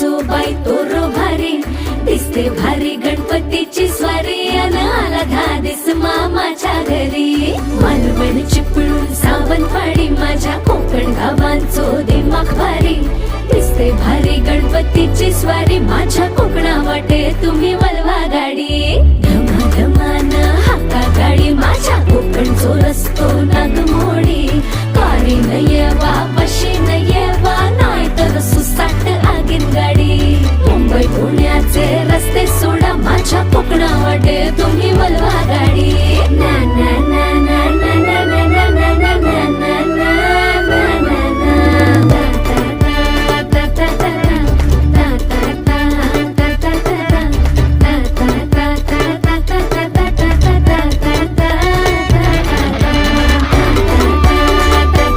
सासूबाई तोरो भारी दिसते भारी गणपतीची स्वारी अन आला धादिस मामाच्या घरी मालवण चिपळूण सावंतवाडी